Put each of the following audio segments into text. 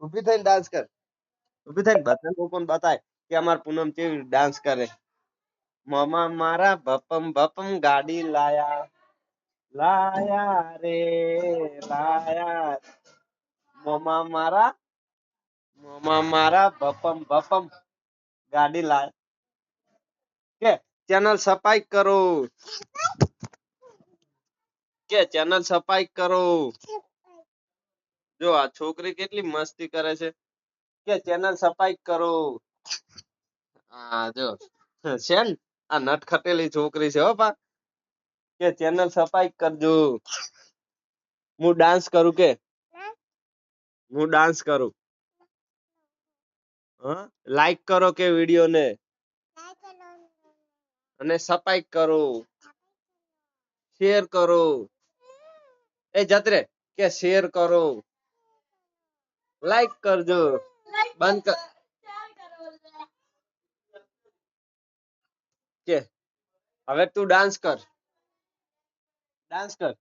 ઊભી થઈને ડાન્સ કર. ઊભી થઈને બધા લોકોને બતાય કે અમાર પૂનમ કેવી ડાન્સ કરે. મામા મારા ભપમ ભપમ ગાડી લાયા લાયા રે લાયા. મામા મારા ભપમ ભપમ ગાડી લાયા. કે ચેનલ સબસ્ક્રાઇબ કરો. કે ચેનલ સબસ્ક્રાઇબ કરો. જો આ છોકરી કેટલી મસ્તી કરે છે. કે ચેનલ સબસ્ક્રાઇબ કરો. હા જો છે ને આ નટખટેલી છોકરી છે હો બા. કે ચેનલ સબસ્ક્રાઇબ કરજો. હું ડાન્સ કરું કે હું ડાન્સ કરું. હા લાઈક કરો કે વિડિયો ને અને સબસ્ક્રાઇબ કરો. શેર કરો. એ જતરે કે શેર કરો. લાઈક કરજો. બંધ કર. કે હવે તું ડાન્સ કર. ડાન્સ કર.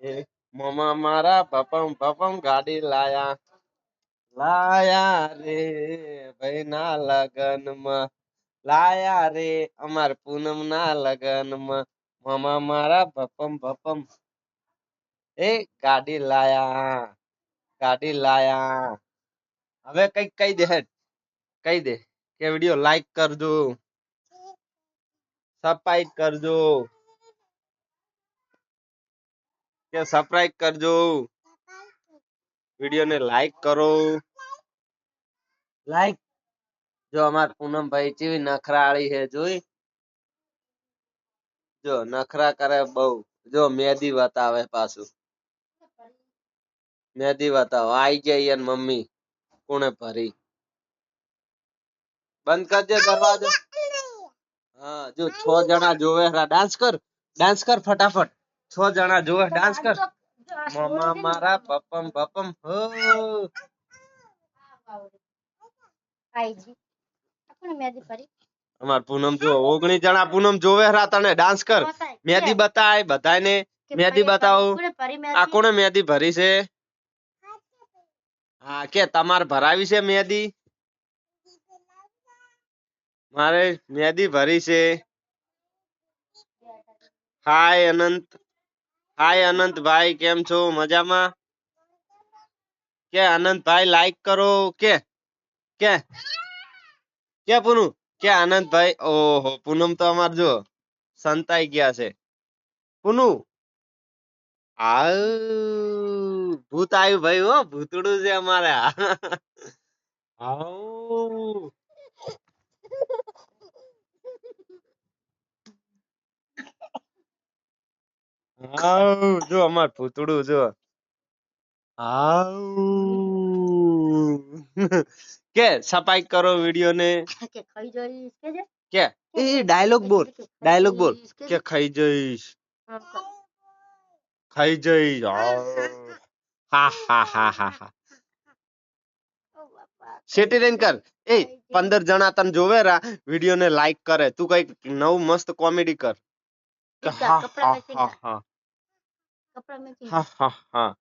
એ મામા મારા ભપમ ભપમ ગાડી લાયા લાયા રે ભાઈ ના લગનમાં લાયા રે અમાર પૂનમ ના લગનમાં મામા મારા ભપમ ભપમ એ ગાડી લાયા ગાડી લાયા. હવે કઈક કહી દે હેડ કહી દે કે વિડિયો લાઈક કરજો સબસ્ક્રાઇબ કરજો કે સબસ્ક્રાઇબ કરજો વિડિયો ને લાઈક કરો લાઈક. જો અમાર પૂનમભાઈ કેવી નખરાળી હે જોઈ. જો નખરા કરે બહુ. જો મેદી બતાવે પાછું મેદી બતાવો આઈ ગઈ એન મમ્મી કોણે ભરી. બંધ કરજે દરવાજો. હા જો 6 જણા જોવે ડાન્સ કર ફટાફટ. 6 જણા જોવે ડાન્સ કર. મામા મારા ભપમ ભપમ હો. અમાર પૂનમ જો 19 જણા પૂનમ જોવે તને ડાન્સ કર. મેદી બતાય બધાને મેદી બતાવો. આ કોણે મેદી ભરી છે. હા કે તમાર ભરાવી છે મેદી. મારે મેદી ભરી છે. હાય અનંતભાઈ કેમ છો મજામાં. કે અનંતભાઈ લાઈક કરો કે કે પૂનમ કે આનંદભાઈ ઓહો પૂનમ તો અમાર જો સંતાઈ ગયા છે. પૂનું ભૂત આવ્યું ભાઈ હો ભૂતડું છે અમારે. જો અમાર ભૂતડું જો કે સબસ્ક્રાઇબ કરો વિડિયો ને કે એ ડાયલોગ બોલ કે ખાઈ જઈશ હા હા હા હા હા. સેટી કર. એ 15 જણા તને જોવે વિડિયો ને લાઈક કરે તું કઈક નવું મસ્ત કોમેડી કર. હા હા હા હા હા હા.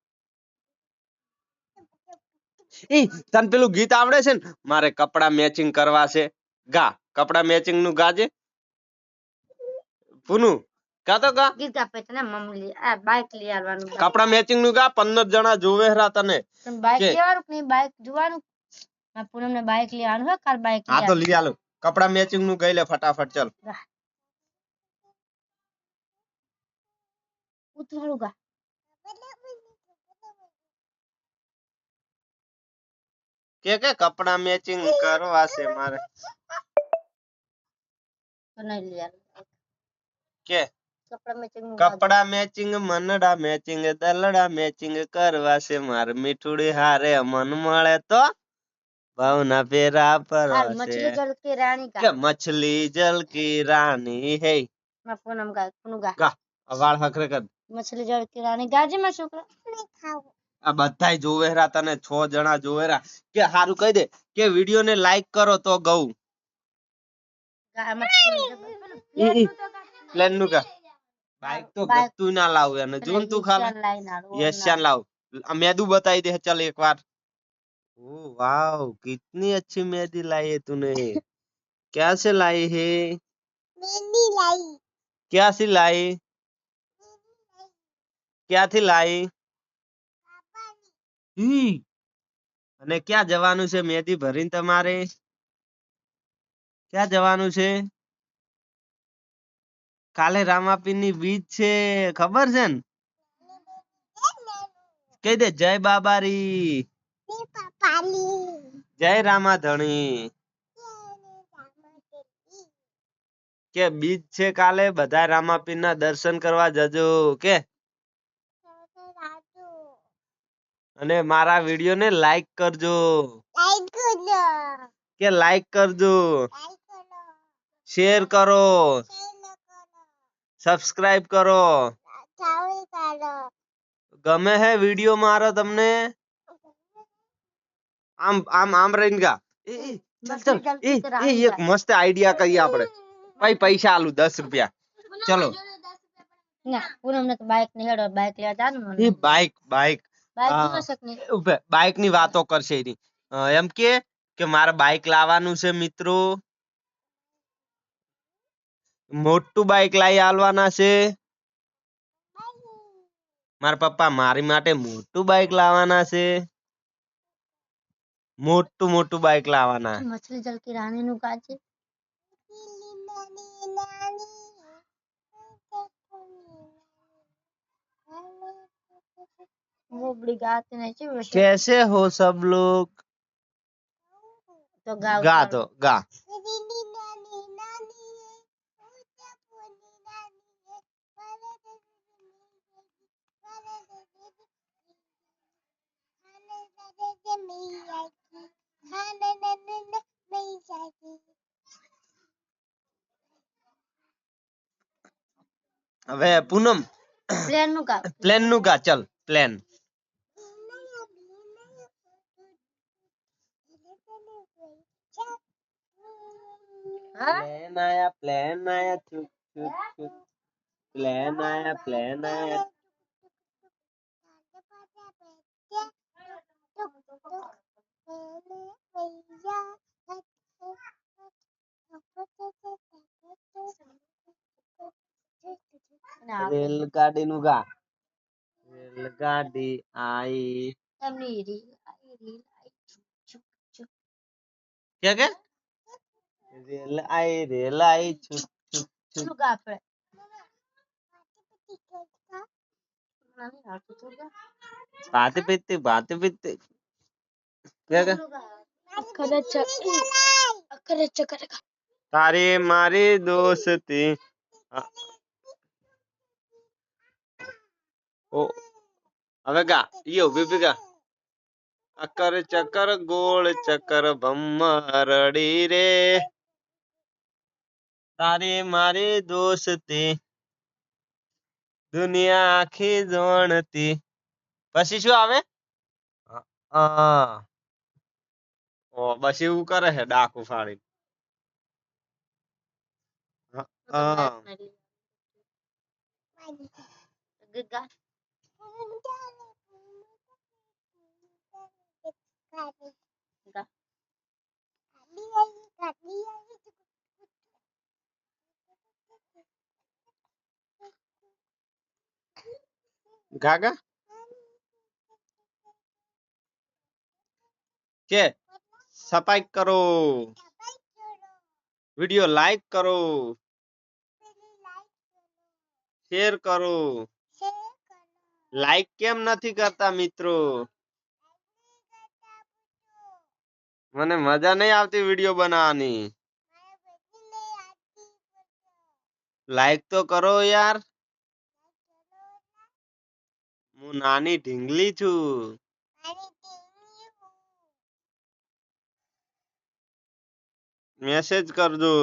એ તને પેલું ગીત આવડે છે ને મારે કપડા મેચિંગ કરવા છે ગા કપડા મેચિંગ નું ગાજે પુનું ગાતો ગા કપડા મેચિંગ નું ગા 15 જણા જોવે તને પૂનમ ને બાઈક લેવાનું હે કાલ બાઈક હા તો લઈ આલો કપડા મેચિંગ નું ગઈ લે ફટાફટ ચલ ઉતવાળું ગા કે કપડા મેચિંગ કરવા છે મારે કે કપડા મેચિંગ મનડા મેચિંગ દલડા મેચિંગ કરવા છે મારે મીઠુડી હારે મન મળે તો ભાવના પેરા પર મછલી જલ की रानी का मछली जल की रानी है पूनम गा વાળ હકરે કર મછલી જલ की रानी ગાજે માં છોકરા આ બધાય જોવેરા તને 6 જણા જોવેરા કે હારું કહી દે કે વિડિયો ને લાઈક કરો તો ગઉ પ્લેન નું કા બાઈક તો ગતું ના લાવ એને જોન તું ખાલી યશાન લાવ આ મેદુ બતાઈ દે ચાલ એકવાર ओ वाह, कितनी अच्छी मेहंदी लाई है तूने। क्या से लाई है? मेहंदी लाई। क्या सी लाई? क्या थी लाई? ઈ અને ક્યાં જવાનું છે મેદી ભરીને તમારે? ક્યાં જવાનું છે? કાલે રામાપીર ની બીજ છે, ખબર છે ને? કહી દે જય બાબારી, જય રામાધણી. કે બીજ છે કાલે, બધા રામાપીર ના દર્શન કરવા જજો કે. અને મારા વિડિયો ને લાઈક કરજો. કે લાઈક કરજો. શેર કરો. સબસ્ક્રાઇબ કરો. ગમે હે વિડિયો મારો તમને? આમ આમ આમ રહીને ગા. ચલ ચલ એક મસ્ત આઈડિયા કરી આપણે. ભાઈ પૈસા આલું 10 રૂપિયા. ચલો ના પૂનમ ને તો બાઈક ની હેડો, બાઈક લેવા જાનું મને. એ બાઈક બાઈક બાઈક ની વાતો કરશે એની. એમ કે મારે બાઈક લાવવાનું છે મિત્રો, મોટું બાઈક લાવી આલવાના છે. મારા પપ્પા મારી માટે મોટું બાઈક લાવવાના છે. મોટું મોટું બાઈક લાવવાના. મછલી જલ की रानी નું કા છે? वो बड़ी गाते नहीं चाहिए वैसे। कैसे हो सब लोग? तो गा तो गा। હવે પૂનમ પ્લેન નું ગા ચલ પ્લેન. प्लेन आया चुक चुक चुक, प्लेन आया प्लेन आया. રેલગાડી નું ગા. રેલગાડી આઈ. क्या क्या? रेल आई छुक छुक छुक. बातें पीते क्या क्या? तारे मारी दोस्ती. ओ હવે ગા યો બીબી ગા. અકર ચકર ગોળ ચકર ભમરડી રે, તારી મારી દોસ્તી દુનિયા આખી જોણતી. પછી શું આવે? ઓ બસ એવું કરે છે ડાકુ ફાડી. ગાગા કે સફાઈ કરો, વિડિયો લાઈક કરો, શેર કરો. લાઈક કેમ નથી કરતા મિત્રો? મને મજા નહીં આવતી વિડિયો બનાવવાની. લાઈક તો કરો યાર. હું નાની ઢીંગલી છું. મેસેજ કરજો.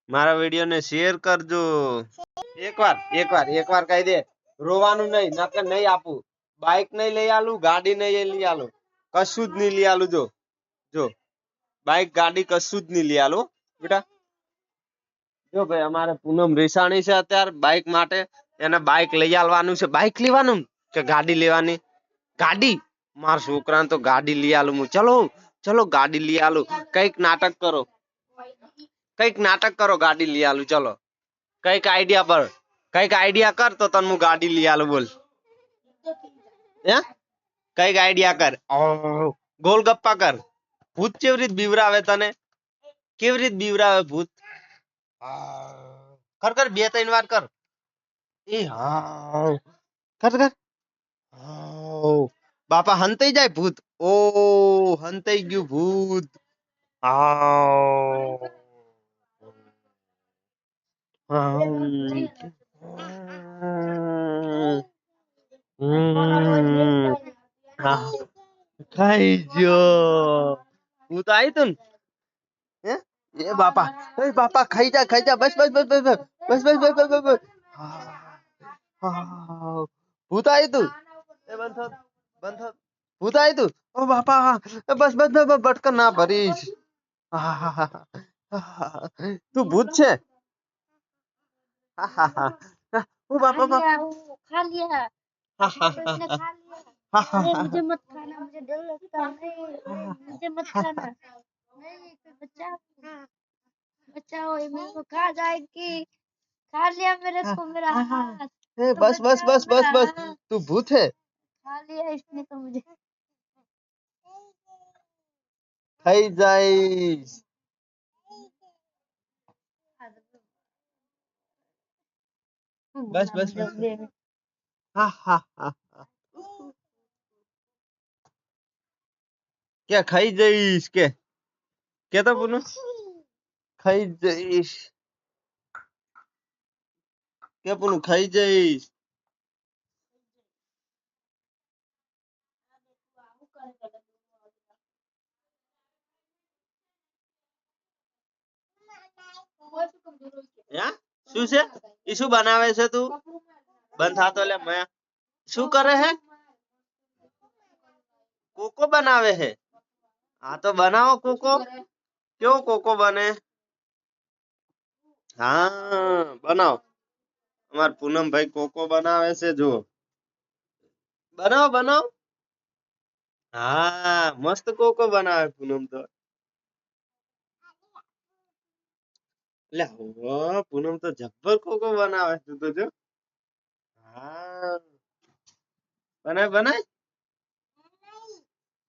મારા વિડિયો ને શેર કરજો. એકવાર કહી દે. રોવાનું નહીં, નકર નહીં આપું. બાઈક નહીં લઈ આલું, ગાડી નહીં લઈ આલું, કશું જ નહીં લઈ આલું. જો જો બાઈક ગાડી કશું જ નહીં લઈ આલું બેટા. જો ભાઈ અમારે પૂનમ રેસાણી છે અત્યારે બાઈક માટે, એને બાઈક લઈ આલવાનું છે. બાઈક લેવાનું કે ગાડી લેવાની? ગાડી मार छोकरा तो गाड़ी ले आलू मु चलो चलो गाड़ी ले आलू कईक नाटक करो गाड़ी ले आलू चलो कईक आइडिया कर तो तन मु गाड़ी ले आलू बोल कईक आइडिया कर गोलगप्पा कर भूत केवी रीत बीवरावे तने केवी रीत बीवरावे भूत कर कर બે ત્રણ વાર કર એ હા કર કર બાપા હંતાઈ જાય ભૂત ઓ હંતાઈ ગયું ભૂત આવ ખાઈ ગયો ભૂત આવી તું ને એ બાપા ખાઈ જા બસ બસ બસ બસ બસ બસ બસ બસ બસ ભૂત આવી તું એ બંધ ભૂત આવી તું ઓ બાપા બસ બસ બસ બટકર ના ભરીશ તું ભૂત છે ઓ बापा खा लिया इसने खा लिया अरे मुझे मत खाना मुझे डर लगता है मुझे मत खाना नहीं बच्चा बचाओ ये मेरे को खा जाएगी खा लिया मेरे को मेरा हाथ बस बस बस बस बस तू भूत है खा लिया इसने तो मुझे खाई जाइस बस बस बस क्या खाई जाइस क्या था पुनः खाई जाइस क्या पुनः खाई जाइस શું છે ઈ શું બનાવે છે તું બંધ થાતો લે મે શું કરે હે કોકો બનાવે હે હા તો બનાવો કોકો કેવો કોકો બને હા બનાવો અમાર પૂનમ ભાઈ કોકો બનાવે છે જો બનાવો બનાવો હા મસ્ત કોકો બનાવે પૂનમ તો લે પૂનમ તો જબ્બર કોકો બનાવે તું તો જો હા બનાય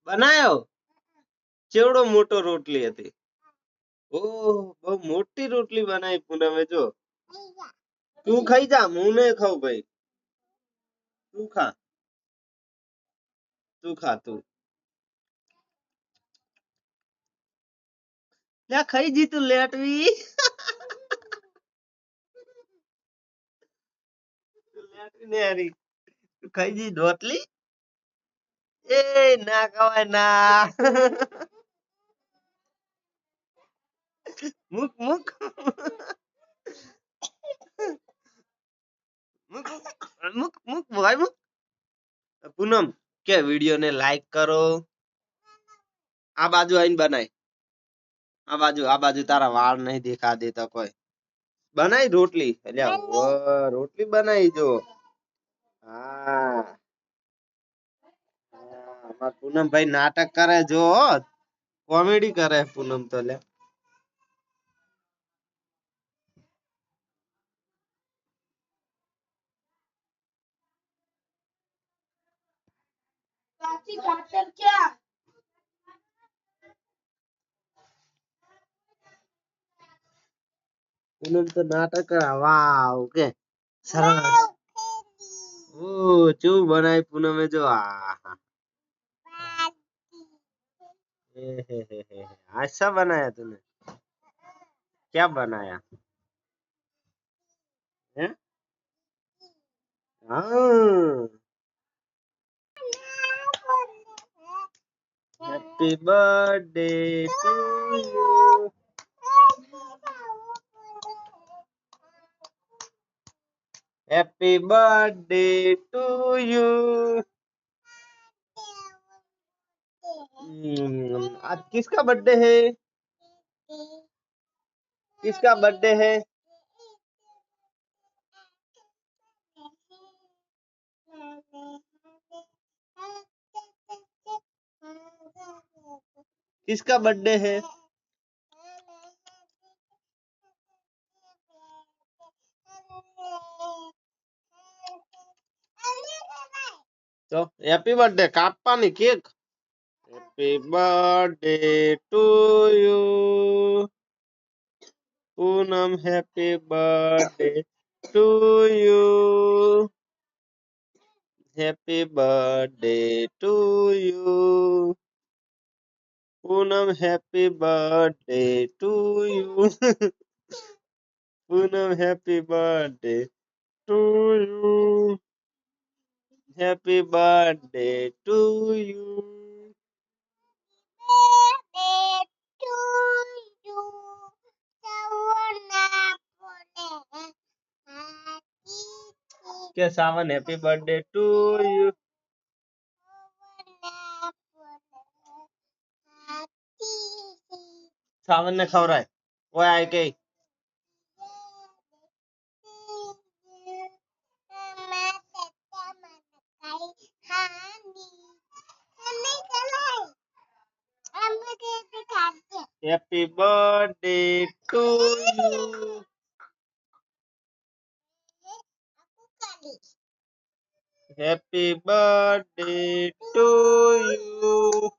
બનાયો ચેવડો મોટો રોટલી હતી ઓહ બહુ મોટી રોટલી બનાવી પૂનમે જો તું ખાઈ જા હું નહીં ખાઉં ભાઈ તું ખા તું લે ખાઈ જી તું લેટવી લેટવી ને હારી તું ખાઈ જી રોટલી એ ના ખવાય ના મુક મુક મુક મુક મુક ભાઈ મુક પૂનમ કે વિડિયો ને લાઈક કરો આ બાજુ આવીને બનાય આ બાજુ તારા વાળ નહીં દેખા દેતા કોઈ બનાઈ રોટલી એટલે રોટલી બનાવી જો હા અમાર પૂનમ ભાઈ નાટક કરે જો કોમેડી કરે પૂનમ તો લે પૂનમ તો નાટક કરે વાવ કે સરસ ઓ ચેવું બનાય પૂનમે જો આ अच्छा बनाया तूने क्या बनाया है हाँ happy birthday to you happy birthday to you आज किसका बर्थडे है किसका बर्थडे है किसका बर्थडे है? तो हैप्पी बर्थडे कापવાની cake. Happy birthday to you Poonam. Happy birthday to you. Happy birthday to you Poonam. Happy birthday to you. Poonam happy birthday to you. Happy birthday to you. કે Sawan happy birthday to you. Sawan ને ખવરાય. ઓય આય કે happy birthday to you. Happy birthday to you.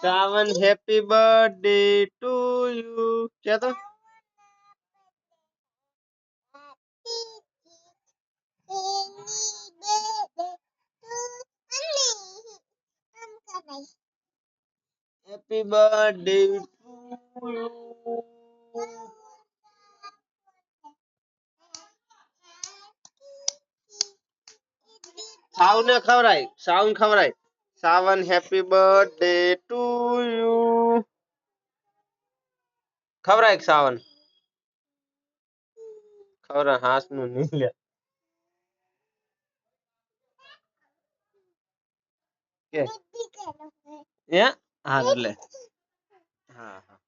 Sawan happy birthday to you. क्या तो happy birthday to you. Sawan ने खवराय. सावन खवराय. Sawan happy birthday to you. खवराय सावन. खवरा हास नु नहीं ले के या हां ले. हाँ हाँ